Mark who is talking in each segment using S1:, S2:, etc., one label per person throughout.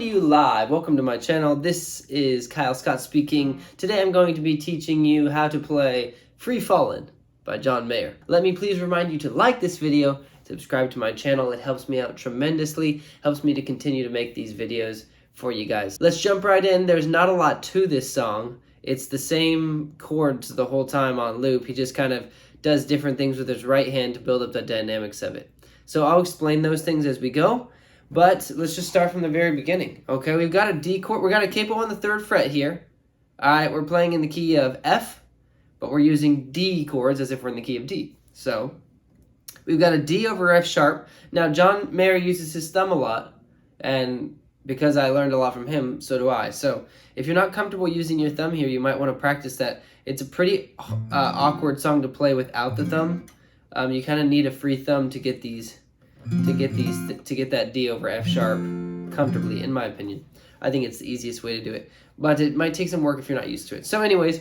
S1: to you live. Welcome to my channel. This is Kyle Scott speaking. Today I'm going to be teaching you how to play Free Fallin' by John Mayer. Let me please remind you to like this video, subscribe to my channel. It helps me out tremendously, helps me to continue to make these videos for you guys. Let's jump right in. There's not a lot to this song. It's the same chords the whole time on loop. He just kind of does different things with his right hand to build up the dynamics of it. So I'll explain those things as we go. But let's just start from the very beginning. Okay, we've got a D chord. We got a capo on the 3rd fret here. All right, we're playing in the key of F, but we're using D chords as if we're in the key of D. So we've got a D over F sharp. Now John Mayer uses his thumb a lot, and because I learned a lot from him, so do I. So if you're not comfortable using your thumb here, you might want to practice that. It's a pretty awkward song to play without the thumb. You kind of need a free thumb to get these. To get that D over F sharp comfortably, in my opinion. I think it's the easiest way to do it, but it might take some work if you're not used to it. So anyways,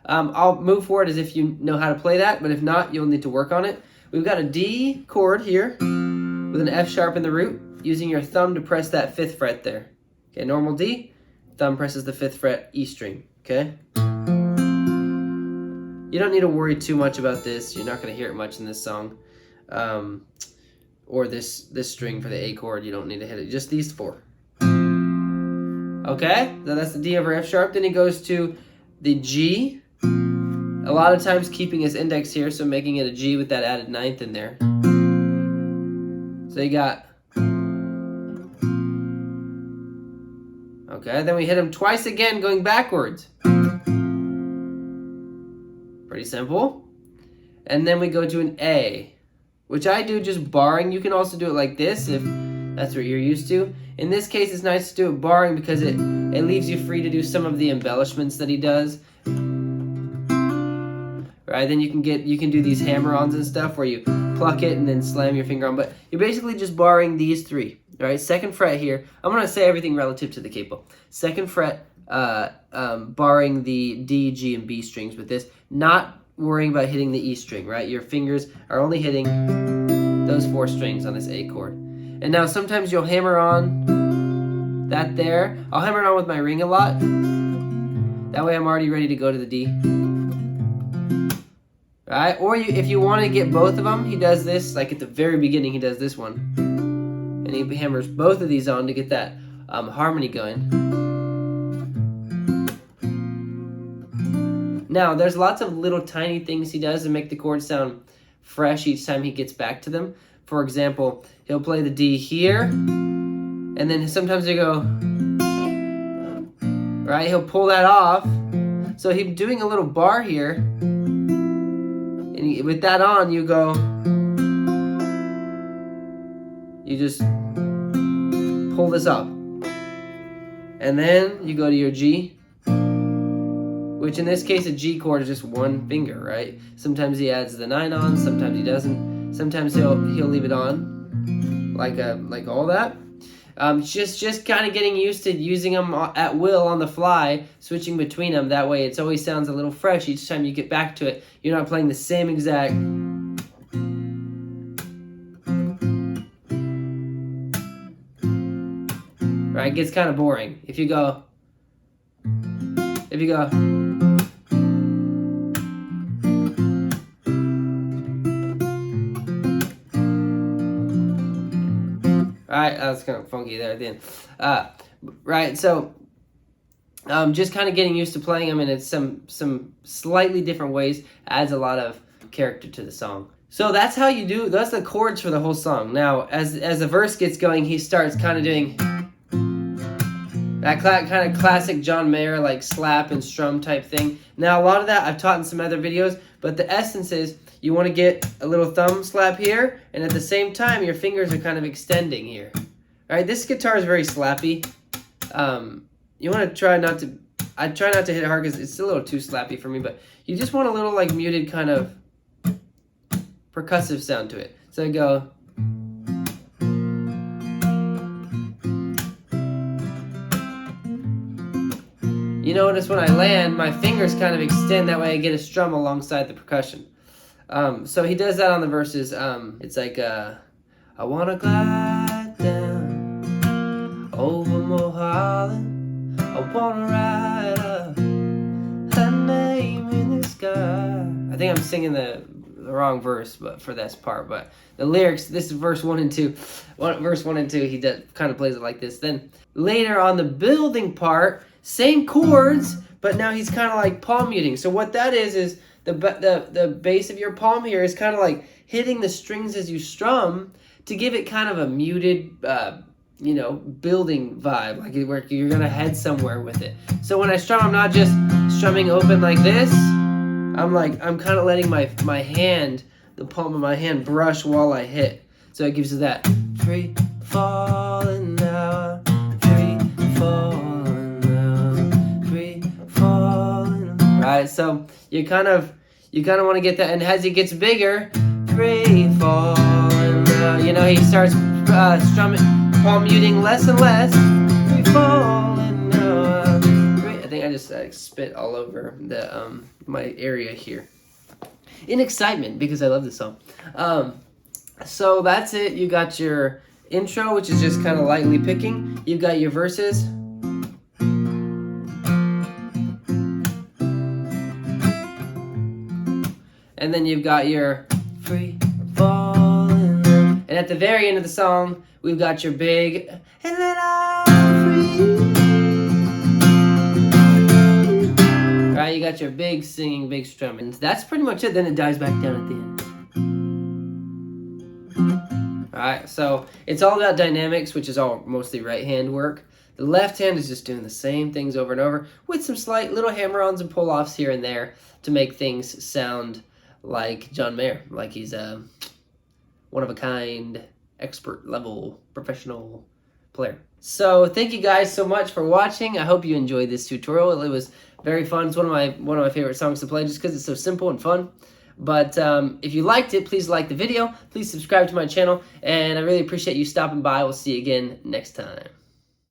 S1: I'll move forward as if you know how to play that, but if not, you'll need to work on it. We've got a D chord here with an F sharp in the root, using your thumb to press that 5th fret there. Okay, normal D, thumb presses the 5th fret, E string, okay? You don't need to worry too much about this. You're not going to hear it much in this song. Or this string for the A chord, you don't need to hit it. Just these 4. Okay, so that's the D over F sharp. Then he goes to the G. A lot of times keeping his index here, so making it a G with that added 9th in there. So you got... Okay, then we hit him twice again, going backwards. Pretty simple. And then we go to an A, which I do just barring. You can also do it like this if that's what you're used to. In this case, it's nice to do it barring because it leaves you free to do some of the embellishments that he does. Right? Then you can do these hammer-ons and stuff where you pluck it and then slam your finger on. But you're basically just barring these 3. All right? 2nd fret here. I'm going to say everything relative to the capo. 2nd fret, barring the D, G, and B strings with this. Not worrying about hitting the E string, right? Your fingers are only hitting those 4 strings on this A chord. And now sometimes you'll hammer on that there. I'll hammer it on with my ring a lot. That way I'm already ready to go to the D. Right? Or if you want to get both of them, he does this, like at the very beginning he does this one. And he hammers both of these on to get that harmony going. Now, there's lots of little tiny things he does to make the chords sound fresh each time he gets back to them. For example, he'll play the D here, and then sometimes he'll go, right? He'll pull that off. So he's doing a little bar here, and with that on, you go, you just pull this up. And then you go to your G, which in this case, a G chord is just 1 finger, right? Sometimes he adds the 9 on, sometimes he doesn't. Sometimes he'll leave it on, like all that. Just kind of getting used to using them at will on the fly, switching between them. That way, it always sounds a little fresh each time you get back to it. You're not playing the same exact. Right? It gets kind of boring if you go. Alright, that's kind of funky there at the end. Right, so just kind of getting used to playing them in some slightly different ways adds a lot of character to the song. So that's how you do, that's the chords for the whole song. Now, as the verse gets going, he starts kind of doing that kind of classic John Mayer, like slap and strum type thing. Now, a lot of that I've taught in some other videos, but the essence is you want to get a little thumb slap here, and at the same time, your fingers are kind of extending here. All right, this guitar is very slappy. You want to try not to, I try not to hit it hard because it's a little too slappy for me, but you just want a little like muted kind of percussive sound to it. So I go. You notice when I land, my fingers kind of extend, that way I get a strum alongside the percussion. So he does that on the verses. It's like, I wanna glide down over Mulholland, I wanna write a name in the sky. I think I'm singing the wrong verse, but for this part, but the lyrics, this is verse 1 and 2. Verse 1 and 2, he kind of plays it like this. Then later on the building part, same chords, but now he's kind of like palm muting. So what that is the base of your palm here is kind of like hitting the strings as you strum to give it kind of a muted, you know, building vibe, like where you're gonna head somewhere with it. So when I strum, I'm not just strumming open like this. I'm kind of letting my hand, the palm of my hand, brush while I hit. So it gives you that free falling now, free falling now, free falling. Right. So you kind of want to get that, and as it gets bigger, free falling now. You know, he starts strumming, palm muting less and less. Free falling now. I think I just spit all over the my area here in excitement because I love this song. So that's it. You got your intro, which is just kind of lightly picking. You got your verses. And then you've got your free falling. And at the very end of the song, we've got your big and then I'm free. Right, you got your big singing, big strumming. And that's pretty much it. Then it dies back down at the end. Alright, so it's all about dynamics, which is all mostly right hand work. The left hand is just doing the same things over and over with some slight little hammer-ons and pull-offs here and there to make things sound like John Mayer, like he's a one-of-a-kind, expert-level, professional player. So thank you guys so much for watching. I hope you enjoyed this tutorial. It was very fun. It's one of my favorite songs to play just because it's so simple and fun. But if you liked it, please like the video. Please subscribe to my channel, and I really appreciate you stopping by. We'll see you again next time.